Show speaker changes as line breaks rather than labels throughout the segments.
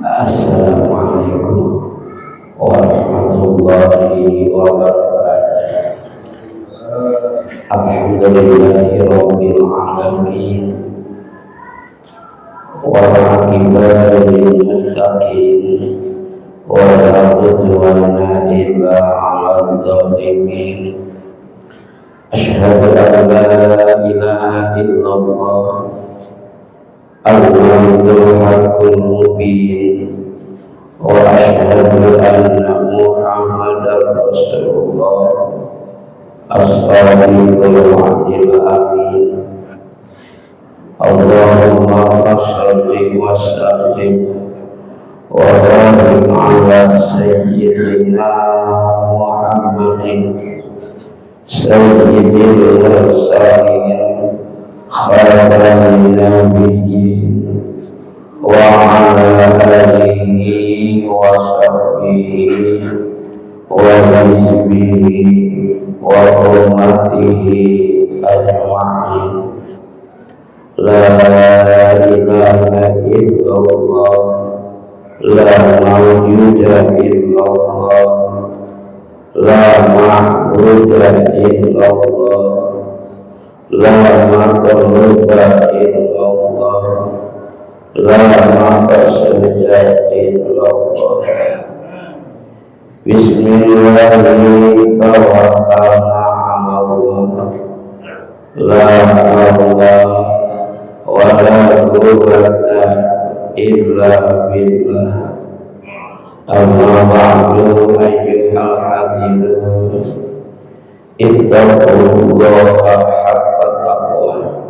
Assalamualaikum warahmatullahi wabarakatuh. Alhamdulillahirabbil alamin. Wal aqibatu lil muttaqin wa la udwana illa 'alal zalimin. Asyhadu an la ilaha illallah al-malikul haqqul mubin wa asyhadu anna Muhammadar Rasulullah as-sadiqul wa'dil amin. Allahumma shalli wa sallim wa barik ala sayyidina Muhammadin sayyidil mursalin khatamin nabiyyin wa ala alihi wa sahbihi wa hizbihi wa ummatihi ajma'in. La ilaha illallah, la mawjuda illallah, la ma'buda illallah, la maqluba illallah, la maqsuda illallah. Bismillahirrahmanirrahim. Tawakkalna 'ala Allah, la hawla wa la quwwata illa billah. Amma ba'du, ayyuhal hadirun, ittaqullaha haqqa taqwa.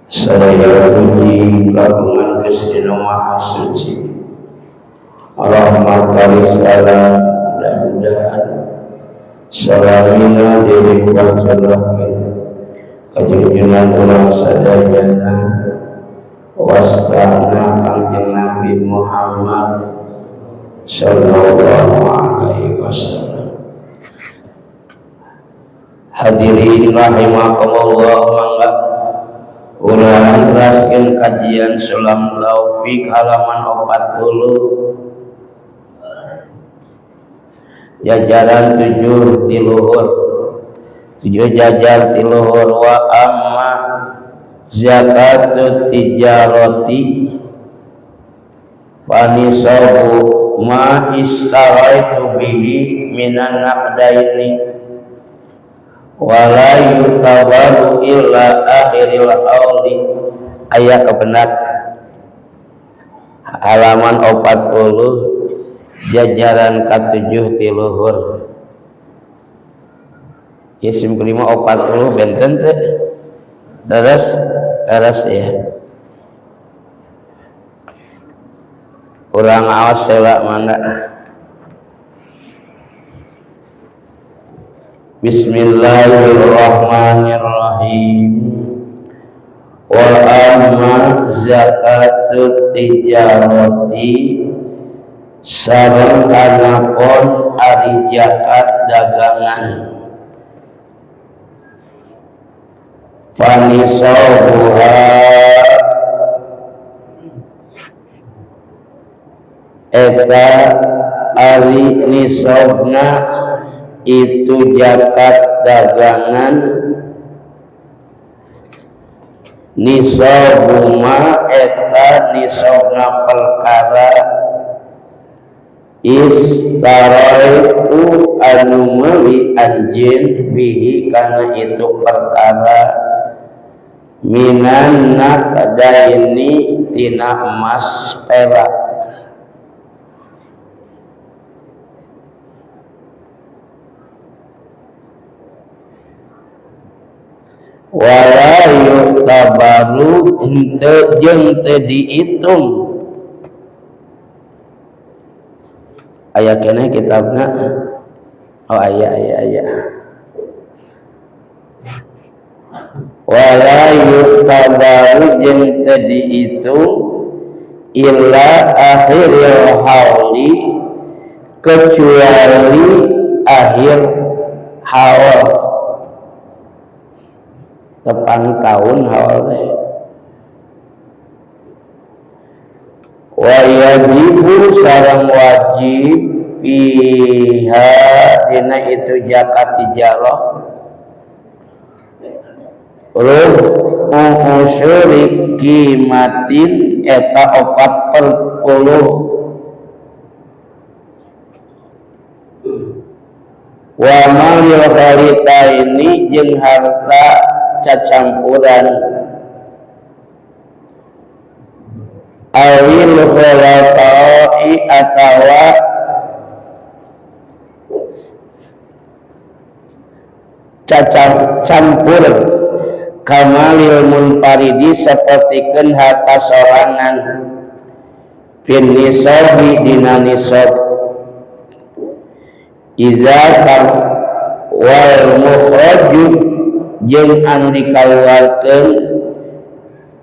Saya puji kagungan Gusti Maha Suci, rahmat kali salam mudah-mudahan salamina dilimpah curahkan kejunjungan ulang sadayana wastana kanjeng Nabi Muhammad sallallahu alaihi wasallam. Hadirin rahimakumullah, mangga urang teraskeun kajian Sulam Taufik halaman 40, jajaran 7 tiluhur, 7 jajar tiluhur. Wa amma zakatut tijarati fanisabu ma istaraitu bihi minan naqdaini wala yutabaru illa akhiril hauli. Ayat kebenak halaman 40, jajaran ke-7 tiluhur. Isim kelima 40 benten teh daras ya. Urang awas sela mangga. Bismillahirrahmanirrahim. Wa amma zakatut tijarati, sareng anapun ari zakat dagangan, fanisabuha eta ari nisabna itu zakat dagangan, nisabuma eta nisabna perkara istaraitu anu meuli anjeun bihi kana itu perkara minan naqdaini tina emas perak. Wala yutabaru henteu jeung teu diitung. Aya keneh kitabna. Oh aya. Wala yutabaru jeung teu diitung illa akhiril hauli, kecuali akhir haul, tepang tahun haul teh. wa yajibu sareng wajib iha dina itu zakat tijarah usuri kimatin eta 40 wa malil kharitaini jeung harta cacampuran awil khalatai atawa campur kamalil munfaridi sapertikeun harta sorangan bin nisabi dina nisab iza kam wal mukhraju jeung anu dikaluarkeun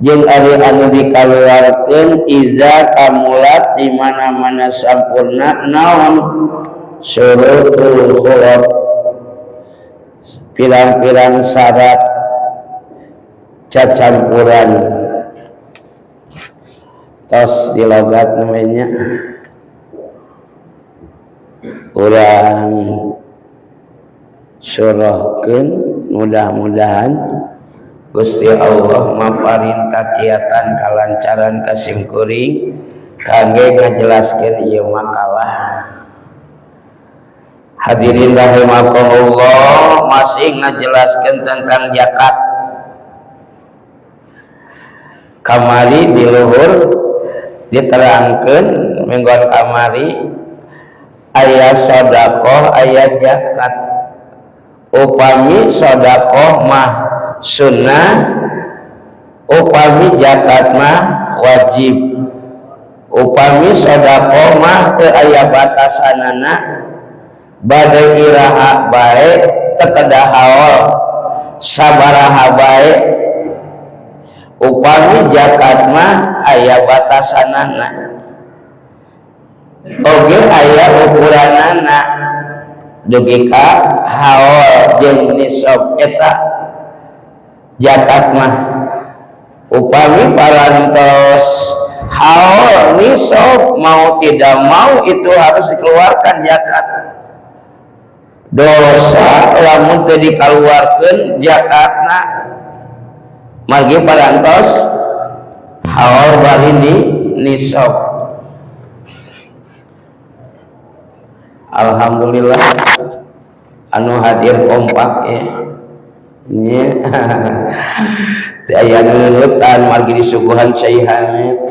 jeung ari anu dikaluarkeun iza kamulat di mana-mana sampurna naon syurutul khulaf pirang-pirang syarat cacampuran tos di logat namanya urang surahkeun mudah-mudahan Gusti Allah maparintah kiatan kalancaran kasingkuring kangge ngajelaskeun ieu makalah. Hadirin rahimakumullah, masih ngajelaskeun tentang zakat. Kamari di luhur diterangkeun minggon kamari aya sedekah aya zakat. Upami sedekah mah sunnah, upami zakat mah wajib. Upami sedekah mah teu aya batasanana, bade iraha bae teu kedah haol sabaraha bae. Upami zakat mah aya batasanana, oge aya ukuranana dugi ka haol jeung nisab eta zakat mah. Upami parantos haol nisab mau tidak mau itu harus dikeluarkan zakat. Dosa lamun teu dikaluarkeun zakatna magi parantos haol bari di nisab. Alhamdulillah anu hadir kompak ya. Nya aya nunutan margi disuguhan Syekh Hamid.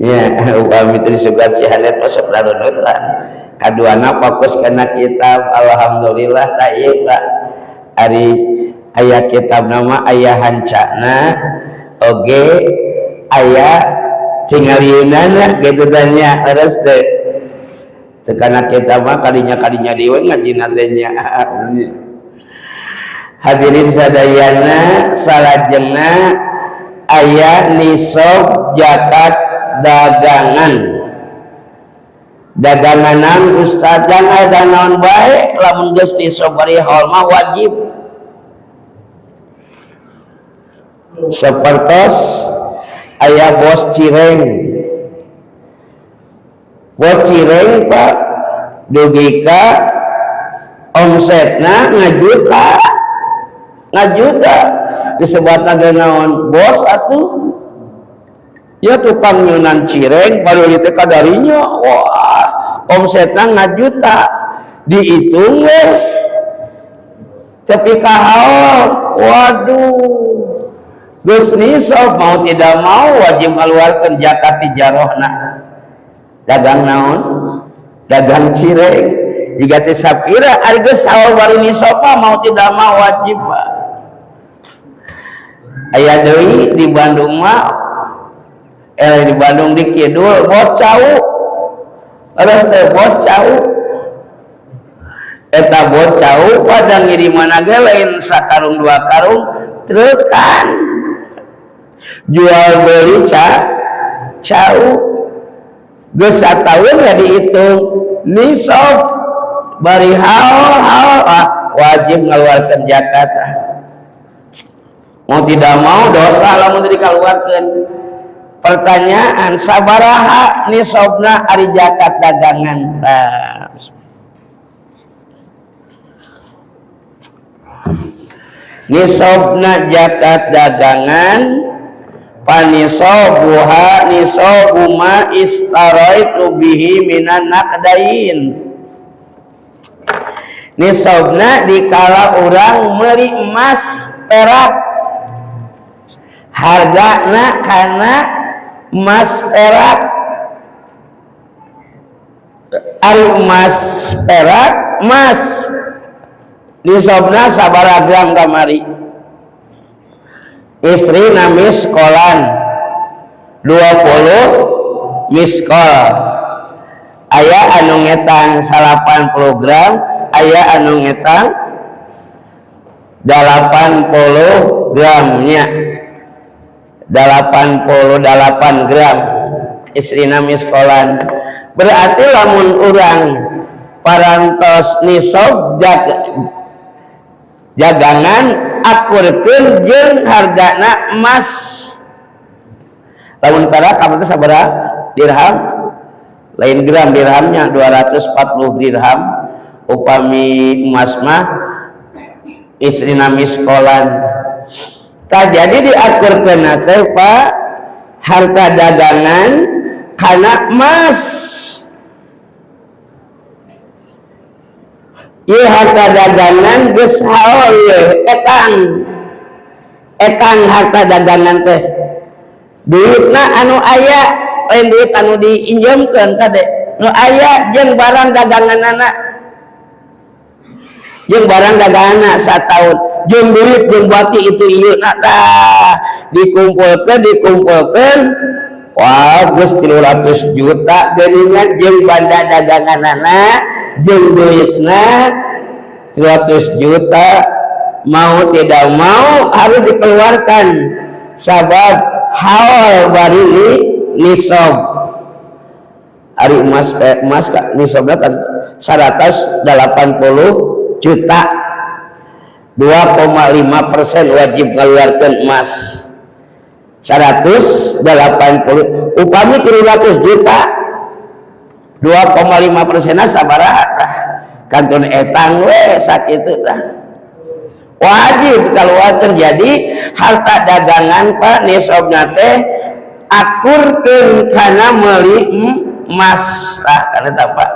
Ya, upami teu disuguhan Syekh Hamid masuk nunutan. Kaduana fokus kana kitab. Alhamdulillah ta ieu Pak. Ari aya kitab nama aya hancana oge aya tingalieunana kitu tanya terus teh tekana kitab mah kadinya dewe ngajina teh nya. Hadirin sadayana salajengna aya nisab zakat dagangan. Daganganan ustaz dan ada naon bae lamun geus nisab bari haul mah wajib. Sapertos aya bos cireng. Bos cireng Pak dugi ka omsetna ngajuta disebutna ge naon bos atuh ya tukang nyunan cireng baru teh kadarinya wah omsetna ngajuta dihitung we tapi kahaol waduh geus nisab mau tidak mau wajib ngaluarkeun zakat tijarahna. Dagang naon? Dagang cireng. Jika teh sapira ari geus saol bari nisab mau tidak mau wajib Pak. Aya deui di Bandung mah di Bandung di Kidul bos cau. Terus teh bos cau. Eta bos cau pada ngiriman ge lain sakarung dua karung treukan. Jual beli cau geus sataun ya dihitung nisab bari haul wajib ngaluarkeun zakat. Mau tidak mau dosa lamun teu dikaluarkeun Pertanyaan, sabaraha nisabna ari zakat dagangan? Nisabna zakat dagangan panisabuha nisabu ma istaraitu bihi minan naqdain. Nisabna dikala urang meuli emas perak hargana kana emas perak ari emas perak emas nisabna sabaraha gram kamari. Istri na miskolan 20 miskol, aya anu ngetang 80 gram, aya anu ngetang 80 gramnya, 88 gram istrina miskolan. Berarti lamun urang parantos nisab jagangan akurkeun jeung hargana emas. Lamun perak kapal sabaraha dirham, lain gram, dirhamnya 240 dirham. Upami emas mah istrina miskolan. Tak jadi diakurkeun teh Pak harta dagangan kana emas. Ieu harta dagangan geus haol etang harta dagangan teh duitna anu aya, lain duit anu diinjemkeun kade nu aya jeung barang daganganna, jeung barang daganganna sataun jeung duit jeung bati itu ieu tah dikumpulkeun wah geus 300 juta geuningan jeung banda daganganna jeung duitna 300 juta. Mau tidak mau harus dikeluarkan sabab haul bari nisab. Ari emas nisabna kan 180 juta, 2,5% wajib keluarkan emas 180. Upami 300 juta 2,5% sabaraha kantun etang we sakitu tah wajib kalau terjadi harta dagangan Pak nisabna teh akurkeun kana meuli emas tah kana tah Pak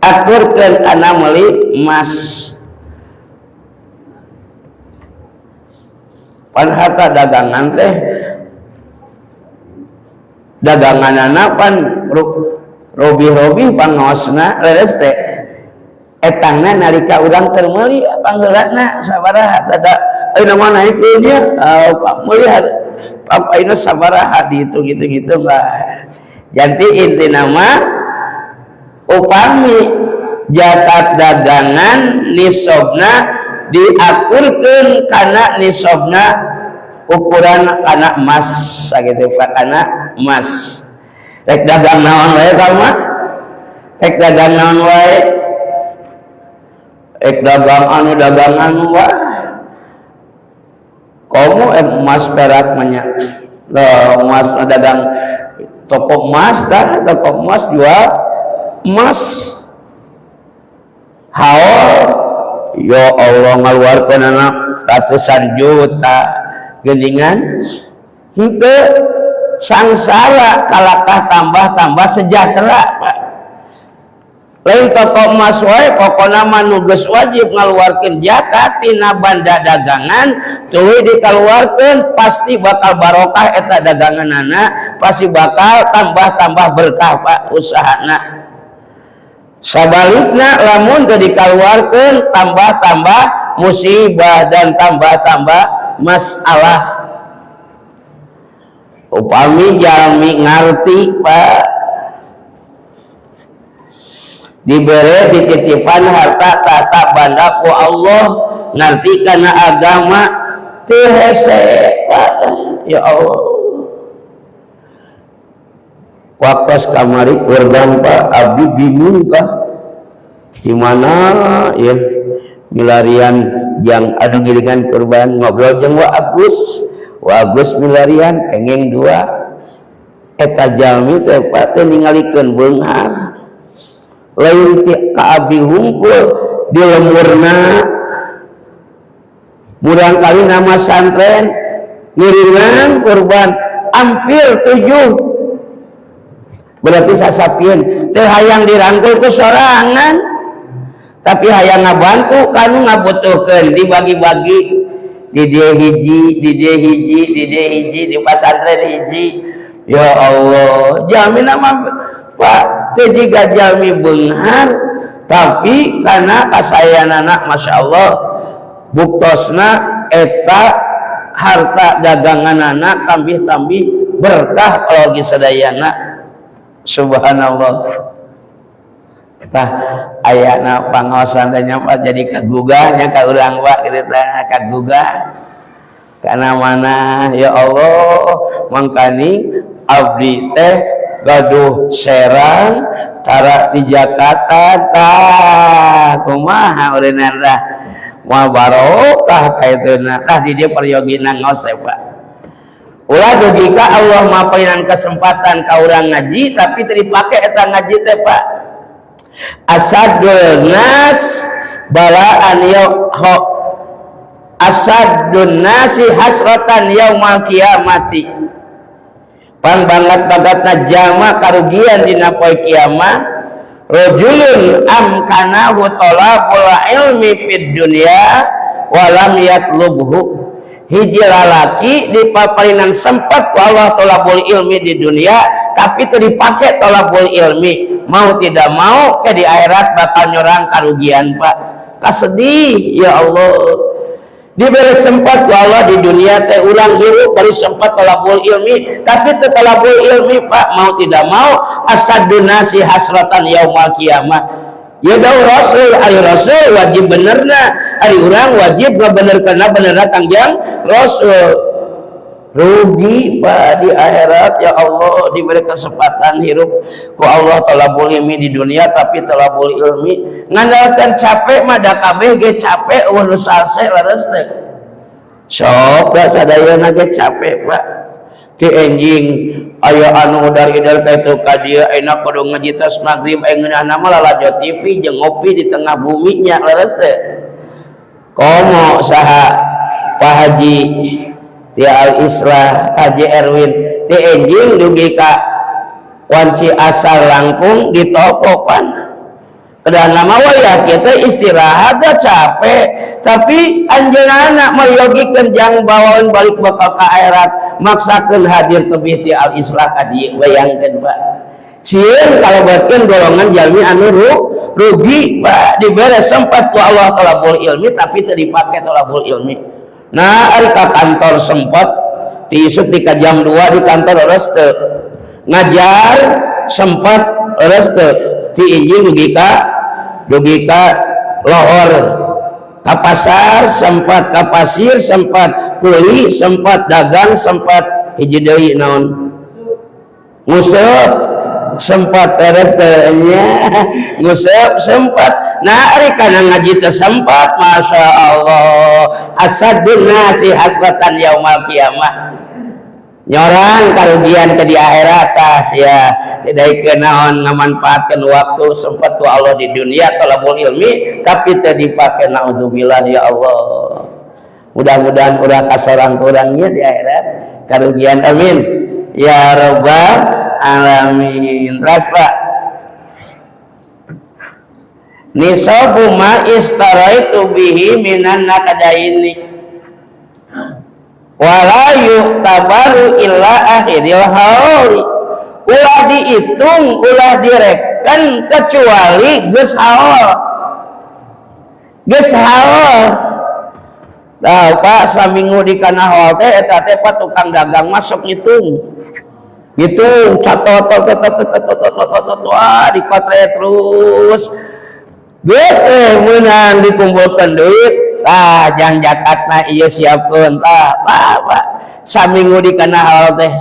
akurkeun kana meuli emas. Pan harta dagangan teh daganganana pan robi pangaosna leres teh etangna nalika urang keur meuli panggeulana sabaraha tada ayeuna mah naikeun nya Pak meuli ayeuna sabaraha dihitung-hitung lah. Jadi intina mah upami zakat dagangan nisabna diakurkeun kana nisabna ukuran kana emas sakitu Pak kana emas. Rek dagang naon wae ka mah? Rek dagang naon wae? Rek dagang anu wah. Komo emas perak banyak. Loh emas dagang toko emas dah, toko emas jual emas. Haul ya Allah ngaluarkeun anak ratusan juta geuningan henteu sangsara kalakah tambah sejahtera Pak. Lain toko emas wae pokona mah nu geus wajib ngaluarkeun zakat tina banda dagangan tuluy dikaluarkeun pasti bakal barokah eta daganganana, pasti bakal tambah berkah Pak usahana. Sabalikna lamun teu dikaluarkeun tambah musibah dan tambah masalah. Upami jalmi ngarti Pak dibere dititipan harta tata banda ku Allah ngarti kana agama teu hese Pak. Ya Allah waktu kamari kurban Pak abdi bingung kah gimana ya milarian yang adu gilingan kurban ngobrol jeung Wa Agus milarian kenging 2 eta jalmi teh Pak teh ningalikeun beunghar lain ti ka abdi hungkul di lemurna murang kali nama santren ngiringan kurban hampir 7 berarti sasapieun teu hayang dirangkul ku sorangan tapi hayang ngabantu kanu ngabutuhkeun dibagi-bagi di dia hiji di dia hiji di dia hiji di pasantren hiji ya Allah jalmi nama Pak teh jiga jalmi beunghar tapi karena kasayanana Masya Allah buktosna eta harta daganganana tambih-tambih berkah kalau sadayana subhanallah tah ayana pangaosan teh nyapa jadi kagugahnya ka urang Pak kitu teh kagugah kana mana ya Allah mangkani abdi teh gaduh Serang tara di Jakarta tah kumaha ureunan tah moal barokah kaituna tah di dieu peryogina ngaos teh Pak ulah dugi ka Allah mapainan kesempatan ka urang ngaji tapi teu dipake eta ngaji teh Pak asadul nas balaan ho asadun nasi hasratan yaumal kiamati pang banget bagatna jama karugian dina poe kiamah rajulun amkanahu talabul ilmi fid dunya walam yatlubhu hiji lalaki dipaparinan sempat ku Allah talabul ilmi di dunia tapi teu dipake talabul ilmi mau tidak mau ke di akhirat bakal nyorang karugian Pak kasedih ya Allah diberi sempat ku Allah di dunia teh ulang hirup beri sempat talabul ilmi tapi teu talabul ilmi Pak mau tidak mau asadun nasi hasratan yaumal kiamah ya daw Rasul ari Rasul wajib benerna ari urang wajib ngabenerkeunna benerna kangjeng Rasul rugi Pak di akhirat ya Allah diberi kesempatan hirup ku Allah talabul ilmi di dunia tapi talabul ilmi ngandalkeun capek mah da kabeh ge capek eueuh nu salse leres teh sok da sadayana ge capek Pak ti enjing aya anu udar-idar ka itu ka dieu enak kudu ngaji tas magrib ngeunahna mah lalajo TV jeung ngopi di tengah bumi nya leres teh komo saha Pak Haji ti Al-Islah Haji Erwin ti enjing dugi ka wanci asal langkung di tokopan kedan nama wayah kita istirahat da capek tapi anjeunna mayogikeun jang bawaeun balik bakal ka akhirat maksakeun hadir tebih ti Al-Islah ka dieu bayangkeun Pak cieun kalabatkeun golongan jalmi anu rugi Pak dibere sempat ku Allah talabul ilmi tapi teu dipake talabul ilmi nah ari ka kantor sempat ti isuk ti ka jam 2 di kantor leres teu ngajar sempat leres teu ti injing dugi ka lohor ka pasar sempat ka pasir sempat kuli sempat dagang sempat hiji deui naon nguseup sempat leres teu nya nguseup sempat nah ari kana ngaji teh sempat Masya Allah asadun nasi hasratan yaumal kiamah nyorang karugian ke di akhirat tas ya tidak kenaon ngamanfaatkeun waktu sempat ku Allah di dunia talabul ilmi tapi teu dipake naudzubillah ya Allah mudah-mudahan urang kasorang kurangnya di akhirat karugian amin ya rabbal alamin terus Pak nisabu ma istaraitu bihi minan naqdaini wala yu'tabaru illa akhiril hauli ulah dihitung ulah direkan kecuali geus haul nah Pak saminggu di kana haul teh eta teh Pak tukang dagang masuk ngitung catot dikotre terus geus meunang dikumpulkeun duit tah jang zakatna ieu siapkeun tah Pak saminggu di kana haul teh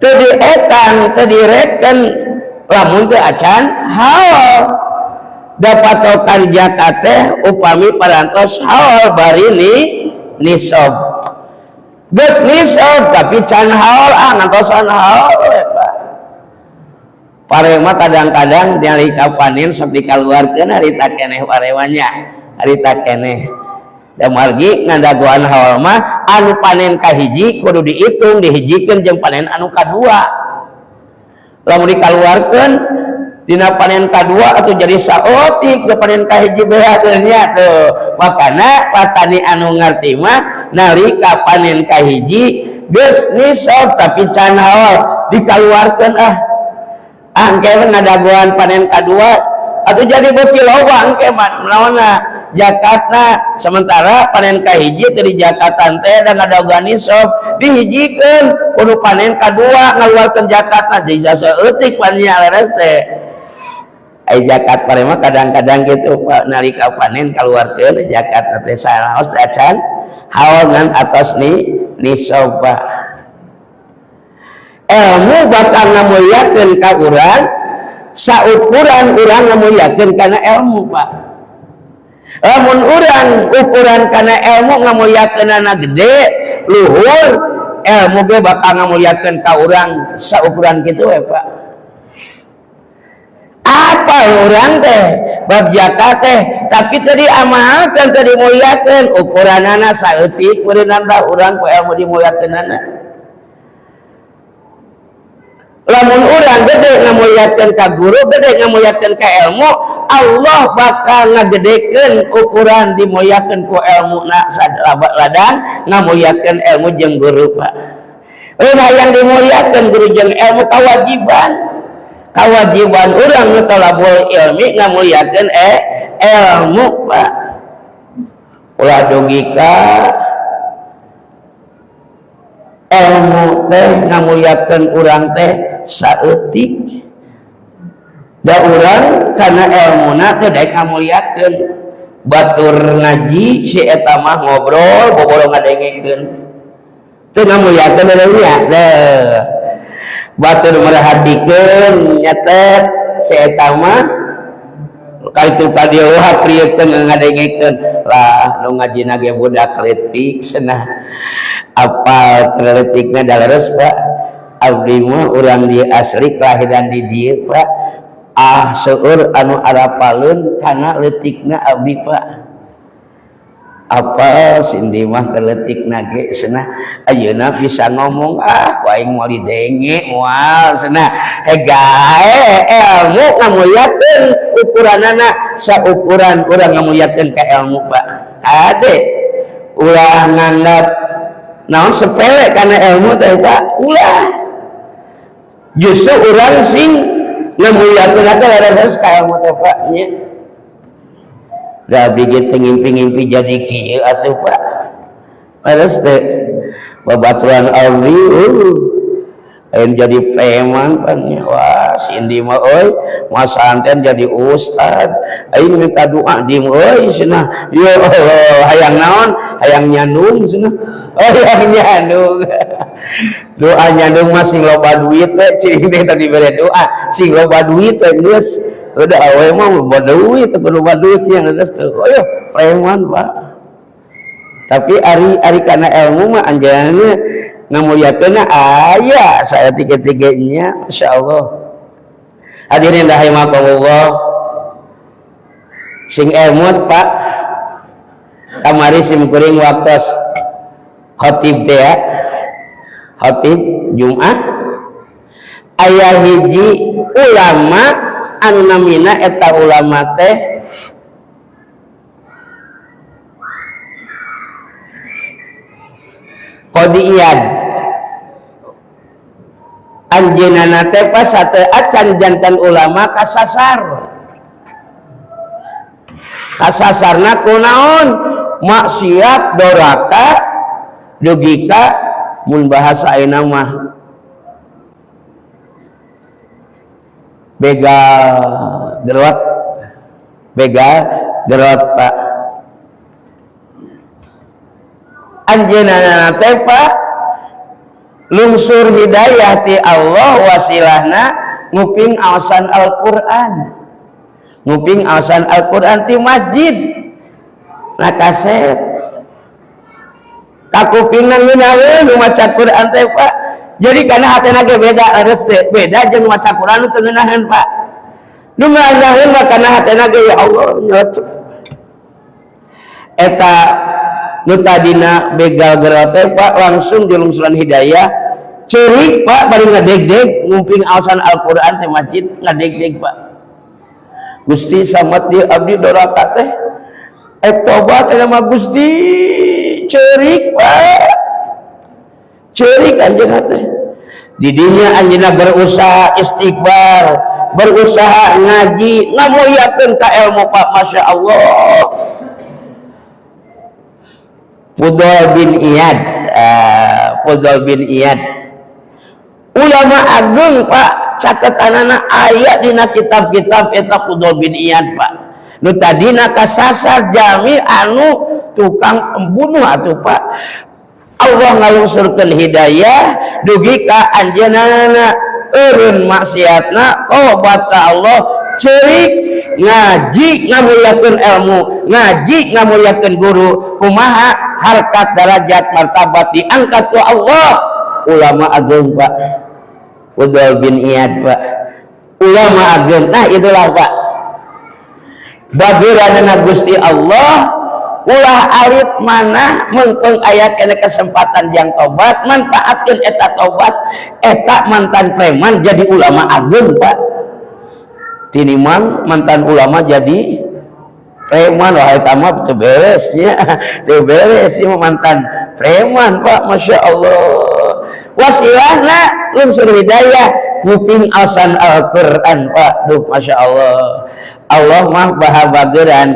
teu dietan teu direken lamun teu acan haul dapat tokan zakat teh upami parantos haul bari nisab geus nisab tapi can haul ngantosan haul Pak. Parema kadang-kadang nyarita panen sok dikaluarkeun harita keneh parewanya harita keneh da margi ngadagoan haul mah anu panen kahiji kudu dihitung dihijikeun jeung panen anu kadua lamun dikaluarkeun dina panen kadua atau jadi saotik da panen kahiji behadeulnya tuh makana patani anu ngarti mah nalika panen kahiji geus nisab tapi can haul dikaluarkeun angke ngadagoan panen kadua atau jadi beuki loba angke naonna zakatna sementara panen kahiji teu di zakatan teh dan ngadagoan nisab dihijikeun kudu panen kadua ngaluarkeun zakatna jadi saeutik pannya leres teh ai zakat parema kadang-kadang gitu Pak nalika panen kaluarkeun zakatna teh saos acan haul ngan atos nisab Pak. Ilmu bakal ngamuliakeun ka urang saukuran urang ngamuliakeun kana ilmu Pak. Lamun urang ukuran kana ilmu ngamuliakeunana gede luhur ilmu ge bakal ngamuliakeun ka urang saukuran kitu we Pak. Apa urang teh bab zakat teh tapi teu diamalkeun teu dimuliakeun ukuranana saeutik meureunna urang ku ilmu dimuliakeunana. Lamun urang gede ngamuliakeun ka guru gede ngamuliakeun ka ilmu Allah bakal ngagedekeun ukuran dimuliakeun ku ilmuna ladang ngamuliakeun ilmu jeung guru Pak. Yang dimuliakeun guru jeung ilmu kawajiban urang nu talabul ilmi ngamuliakeun ilmu Pak. Ulah dugi ka ilmu teh ngamuliakeun urang teh saeutik da urang kana ilmuna teh daek ngamuliakeun batur ngaji si eta mah ngobrol bobolong ngadengekeun teu ngamuliakeun nya teh batur merhatikeun nyatet si eta mah kaitu ka dieu hapriekeun ngadengekeun lah nu ngajina ge budak leutik cenah apal kreletikna daleres Pak. Abdi mah urang di asli kelahiran di dieu Pak. Seueur anu arapaleun kana leutikna abdi Pak. Apa sindi mah keleutikna ge cenah ayeuna bisa ngomong ku aing moal didenge moal cenah hegae ilmu ngamuliakeun ukuranana saukuran urang ngamuliakeun ka ilmu Pak. Ade ulah nganggap naon sepele kana ilmu teh Pak ulah justru urang sing ngamuliakeun teh laras ka ilmu teh Pak nya da abdi ge teu ngimpi-ngimpi jadi kieu atuh Pak laras teh babaturan abdi ayeuna jadi preman Pak nya wah sindi mah euy moal santen jadi ustad aing minta doa di euy cenah ya Allah hayang naon hayang nyandung cenah hayang nyandung doa nyandung mah sing loba duit teh cing teh tadi bere doa sing loba duit teh geus udah awe mah loba duit teh loba duitnya geus teh oh preman Pak tapi ari kana ilmu mah anjeunna ngamuliakeunna aya saeutik-eutiknya insyaallah. Hadirin rahimakumullah sing ilmu Pak kamari sim kuring waktos khatib teh ya khatib Jumat aya hiji ulama anu namina eta ulama teh Qadiyad anjeunna teh pas sateu acan jantan ulama kasasarna kunaon maksiat doraka dugika mun bahasa ayeuna mah begal gerot Pak anjeunna teh Pak lungsur hidayah ti Allah wasilahna nguping awasan Al-Qur'an ti masjid na kaset kakupingna ngeunaheun nu maca Quran teh Pak. Jadi kana hatena ge beda leres teh, beda jeung maca Quran nu teu ngeunaheun Pak. Nu ngeunaheun mah kana hatena ge ya Allah nyocok. Eta nu tadina begal geura teh Pak langsung di lungsuran hidayah ceurik Pak bari ngadeg-deg ngumping aosan Al-Qur'an teh masjid ngadeg-deg Pak. Gusti samet di abdi doraka teh tobat eta mah Gusti ceurik Pak. Ceurik anjeunna teh. Di dinya anjeunna berusaha istighfar, berusaha ngaji, ngamuliakeun ka ilmu Pak, masya Allah. Fudol bin Iyad, Fudol bin Iyad, ulama agung Pak, catatanana aya dina kitab-kitab eta Fudol bin Iyad Pak. Nu tadina kasasar jami anu tukang pembunuh atuh Pak. Allah ngalungsurkeun hidayah dugi ka anjeunna eureun maksiatna tobat ka Allah ceurik ngaji ngamuliakeun ilmu ngaji ngamuliakeun guru kumaha harkat darajat martabat diangkat ku Allah. Ulama agung Pak Fudol bin Iyad Pak, ulama agung. Nah itulah Pak bageranana Gusti Allah ulah alit mana mengkung aya kena kesempatan yang tobat manfaatkeun eta tobat eta mantan preman jadi ulama agung Pak. Tiniman mantan ulama jadi preman wah eta mah teu beres nya teu beres ieu mantan preman Pak, masya Allah. Wasilahna lungsur hidayah nguping asan Al-Qur'an Pak. Duh masya Allah. Allah mah bahabageran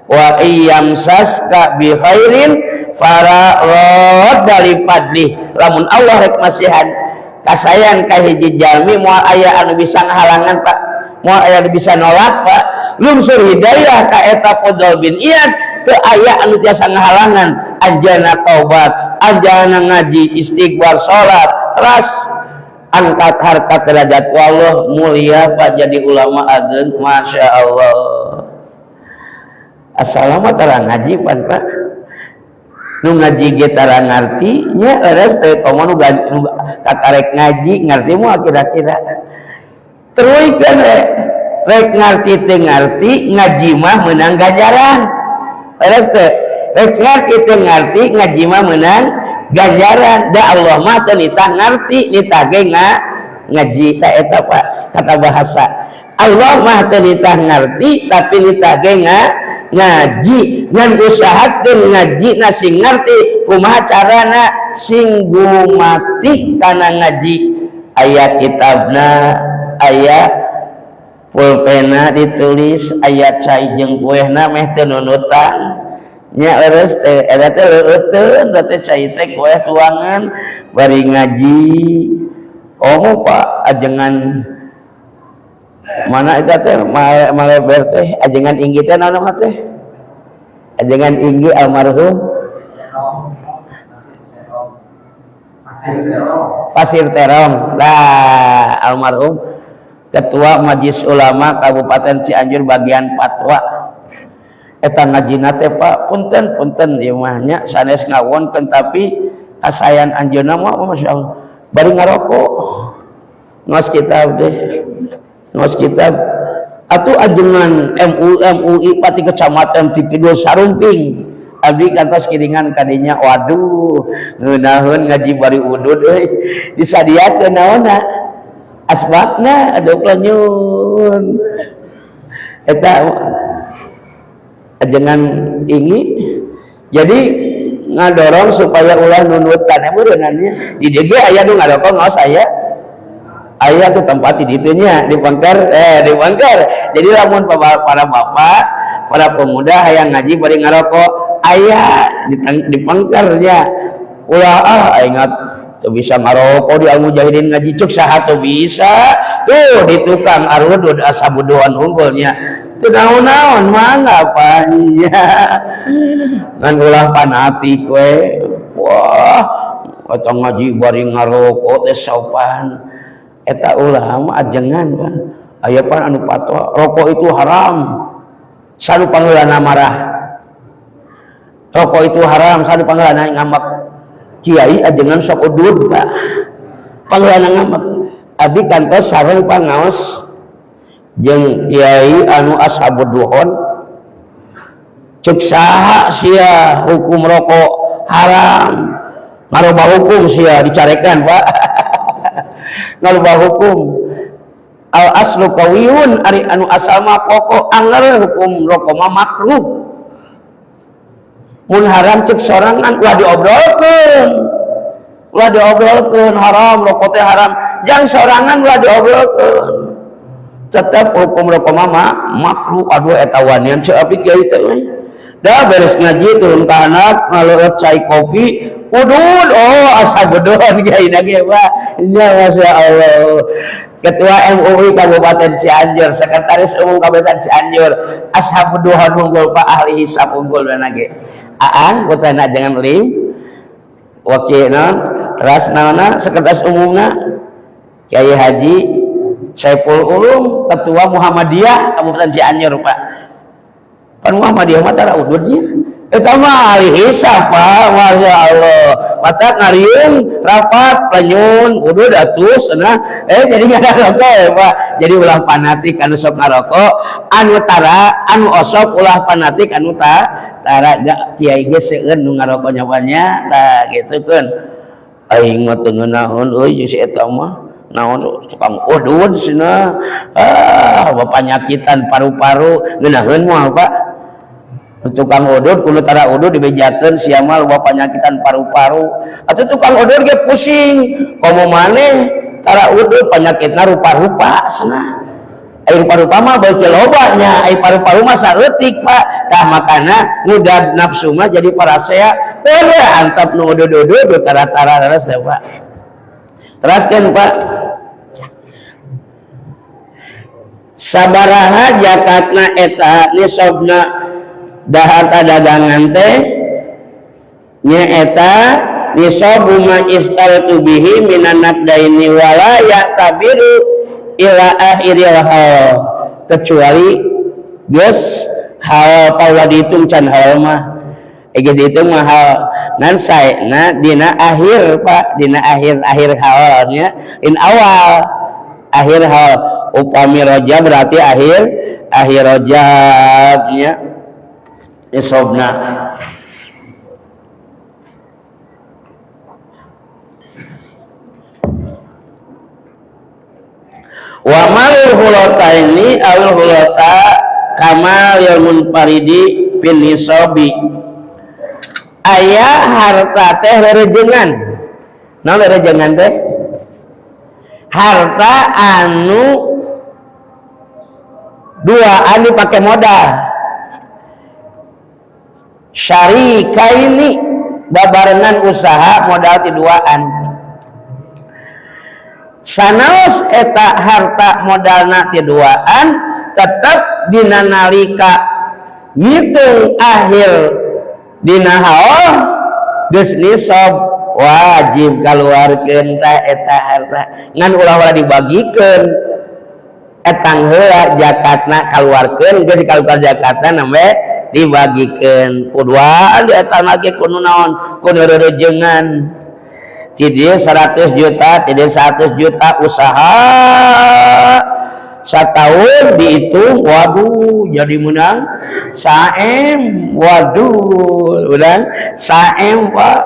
wa iyamsaska bi khairin farad dari fadli. Lamun Allah rek masihan kasayan ka hiji jalmi moal aya anu bisa ngahalangan Pak, moal aya anu bisa nolak Pak, lungsur hidayah ka eta Fudol bin Iyad teu aya anu tiasa ngahalangan. Anjana taubat, anjana ngaji, istighfar, salat, teras angkat harkat derajat Allah mulia Pak jadi ulama agung, masya Allah. Assalamualaikum tara ngaji pan Pak. Nu ngaji ge tara ngarti nya leres teh komo nu kakarek ngaji ngarti moal kira-kira. Teruykeun rek ngarti teu ngarti ngaji mah meunang ganjaran. Leres teh rek ngarti teu ngarti ngaji mah meunang ganjaran. Da Allah mah teu nitah ngarti nitah ge ngaji ta eta Pak kata bahasa. Allah mah teu nitah ngarti tapi nitah ge ngaji ngan usahakeun ngaji na sing ngarti kumaha carana sing gumati kana ngaji. Aya kitabna, aya pulpena ditulis, aya cai jeung kuehna meh teu nunutan nya leres teh eta teh leuteun teh cai teh kueh tuangan bari ngaji. Komo Pak ajengan mana eta teh maleber teh ajengan inggi teh naon mah teh ajengan inggi almarhum Pasir Terong lah almarhum ketua Majelis Ulama Kabupaten Cianjur bagian fatwa eta ngajina teh Pak punten ieu mah nya sanes ngawonkeun tapi kasayan anjeunna mah masyaallah bari ngarokok ngos kitab deh ngos kitab atuh ajengan MUI pati kecamatan ti Kidul Sarumping abdi kantos kiringan kadinya. Waduh ngeunaheun ngaji bari udud euy disadiakeun naonna asbabna aduk lanyun eta ajengan inggi jadi ngadorong supaya ulah nunutan meureunannya di dieu ge aya nu ngarokok ngaos aya tuh tempat di ditunya di Pangkar jadi lamun para bapak para pemuda hayang ngaji bari ngarokok aya di Pangkarnya ulah ingat tuh bisa ngarokok di Al-Mujahidin ngaji cuk saha tuh bisa tuh di tukang arudud asabuduan unggulnya teu naon-naon mah ngapanya ngan ulah fanatik we wah eta ngaji bari ngarokok teh sopan. Eta ulama ajengan Pak aya pan anu fatwa rokok itu haram sanu pangeulana marah rokok itu haram sanu pangeulana ngambek kiai ajengan sok udud Pak panggilan ngamak abdi kantos sareng pangaos jeung kiai anu ashabud duhon cek saha sia hukum rokok haram ngarubah hukum sia dicarekan Pak ngarubah hukum al aslu kawiyun ari anu asal mah pokok anger hukum rokok mah makruh mun haram cek sorangan ulah diobrolkeun haram rokok teh haram jang sorangan ulah diobrolkeun tetep hukum rokok mah makruh aduh eta wanian ceu abdi kiai teh dah beres ngaji turun ke anak ngaleueut cai kopi udud asa gedon kiai nage Pak nya masyaallah Ketua MUI Kabupaten Cianjur, Sekretaris Umum Kabupaten Cianjur, Ashabud Duhon unggul Pak ahli hisab unggul lagi. Aan putrana jangan lim. Wakilna terus naona Sekretaris Umumna Kiai Haji Saiful Ulum, Ketua Muhammadiyah Kabupaten Cianjur Pak. Pan Muhammadiyah mah tara ududnya. Eta mah ahli hisab Pak, masyaallah. Mata ngariung rapat penyun udud atus cenah jadi ngarokok ya Pak. Jadi ulah fanatik anu sok ngarokok, anu tara anu osok ulah fanatik anu tara kiai ge seueun nu ngarokok nyawanya tah gitukeun. Aing mah teu ngeunaheun euy si eta mah naon tukang udud cenah. Bapanyakitan paru-paru ngeunaheun moal Pak. Tukang udud kudu tara udud dibejakeun sia mah loba panyakitan paru-paru atuh tukang udud ge pusing komo maneh tara udud panyakitna rupa-rupa cenah air paru-paru mah bae loba nya air paru-paru mah saeutik Pak tah makana ngudad nafsu mah jadi parasea teu antep nu udud-udud tara-tara leres teh Pak teraskeun Pak sabaraha zakatna eta nisabna da harta dagangan teh nyaeta nisabu ma istaltu bihi minan naqdaini wala ya'tabiru ila akhiril hal kecuali geus hal pawa dihitung can hal mah dihitung mah hal nan saena dina akhir Pak dina akhir halnya in awal akhir hal upami Rajab berarti akhir Rajabnya isobna wa malul hulataini awil hulata kamal yaumun paridi bin nisabi aya harta teh rerengan naon rerengan teh harta anu duaan dipake modal syarikaini babarengan usaha modal ti duaan sanaos eta harta modalna ti duaan tetep dina nalika ngitung akhir dina haul geus nisab wajib kaluarkeun ta eta harta ngan ulah dibagikeun etang heula zakatna kaluarkeun geus dikaluarkeun zakatna nambe dibagikeun kuduaan di eta lagi kudu naon kudu rerengan ti dieu 100 juta ti dieu 100 juta usaha satahun dihitung waduh jadi menang saem waduh udah saem Pak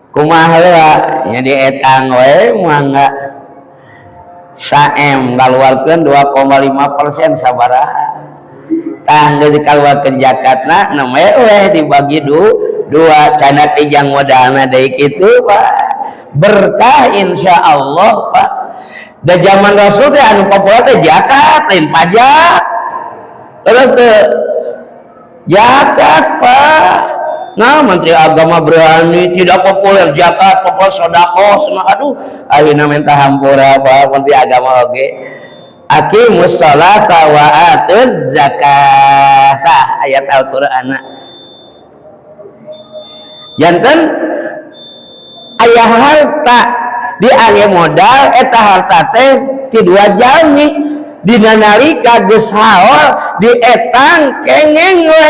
kumaha heula nya di etang we mangga saem ngaluarkeun 2,5% sabaraha tanggal dikaluarkeun zakatna namanya dibagi dua canak dijang modalna deui kitu Pak berkah insyaallah Pak da zaman Rasul teh anu populer teh zakat lain pajak terus teh zakat Pak nah Menteri Agama berani tidak populer zakat populer sedekah semua aduh ayeuna minta hampura Pak Menteri Agama oge aqimus sholata wa atuz zakata ayat Al-Qur'an janten aya harta di aya modal eta harta teh ti dua jalmi dina nalika geus haul di etang kengeng we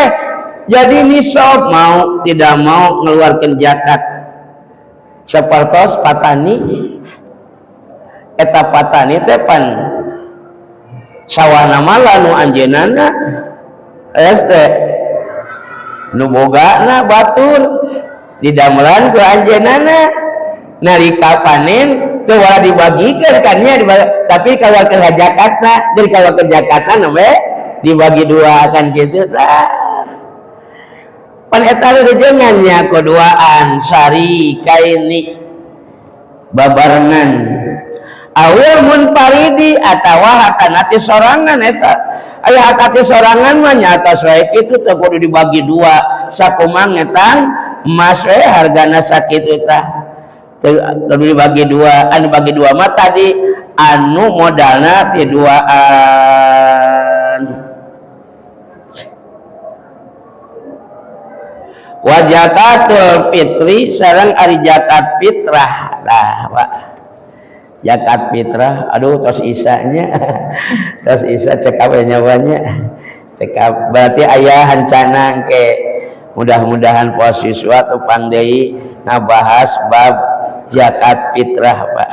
jadi nisab mau tidak mau ngeluarkeun zakat sapertos patani eta patani teh pan sawana mah nu anjeunana teh nu bogana batur didamelan ku anjeunana nalika panen teu wala dibagikeun kan nya tapi kalau ke jakatna jadi kalau ke jakatna we dibagi dua kan kitu tah pan eta rejengan nya kuduaan sari kaini babarengan awil munfaridi atawa hatanati sorangan eta aya hatati sorangan mah nyata wae kitu teh kudu dibagi dua sakumaha ngetan emas we hargana sakitu tah kudu dibagi dua anu bagi dua mah tadi anu modalna ti duaan wa zakatul fitri sareng ari zakat fitrah lah Pak zakat fitrah aduh tos isanya tos isa cek awe nyawanya cek berarti aya hancana ke mudah-mudahan posiswa tupang deui ngabahas bab zakat fitrah Pak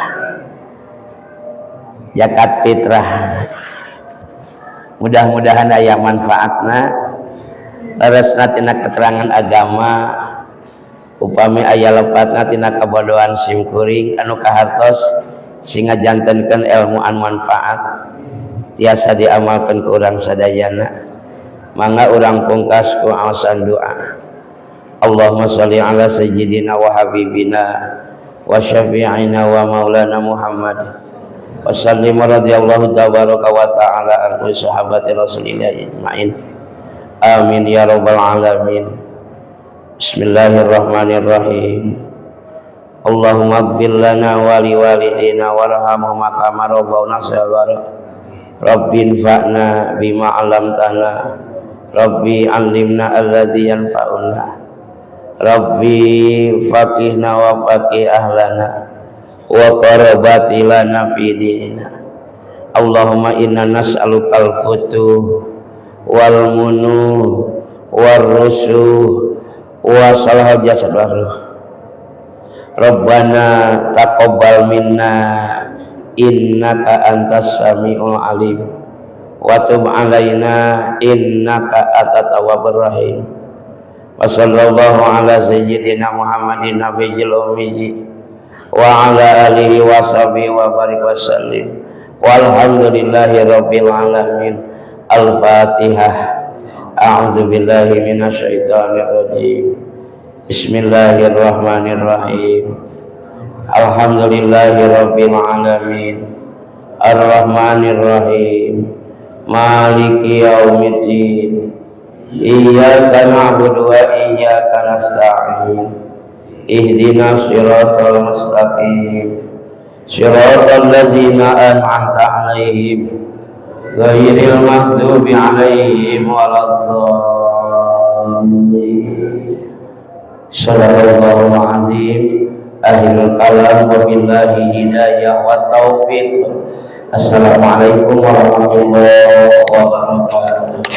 zakat fitrah mudah-mudahan aya manfaatna leresna tina keterangan agama upami aya lepatna tina kabodohan simkuring anu kahartos singa jantenkeun ilmu an manfaat tiasa diamalkeun ku urang sadayana mangga urang pungkas ku awasan doa Allahumma sholli ala sayyidina wa habibina wa syafi'ina wa maulana Muhammad wa sallim radhiyallahu tabaraka wa ta'ala an kulli sahabati rasulillah ajmain amin ya rabbal alamin bismillahirrahmanirrahim Allahumma ighfir lana wa li walidina warhamhuma kama rabbawna shaghara rabbi infa'na bima 'allamtana rabbi 'allimna alladhi yanfa'una rabbi faqihna wa faqih ahlana wa qarabati lana fi dinina Allahumma inna nas'alukal futuh wal munuh war rusuh wa salahal jasad wa ruh Rabbana taqabbal minna innaka antas samiul alim wa tub alaina innaka antat tawwabur rahim wa sallallahu ala sayyidina Muhammadin nabiyil ummi wa ala alihi wa sahbihi wa barik wa sallim walhamdulillahi rabbil alamin al-fatihah a'udzu billahi minasyaitonir rajim bismillahirrahmanirrahim alhamdulillahi rabbil alamin arrahmanirrahim maliki yaumiddin iyyaka na'budu wa iyyaka nasta'in ihdinas siratal mustaqim siratal ladzina an'amta 'alaihim ghairil maghdubi 'alaihim waladdallin Sallallahu alaihi akhirul kalam wa billahi hidayah wa taufiq. Assalamualaikum warahmatullahi wabarakatuh.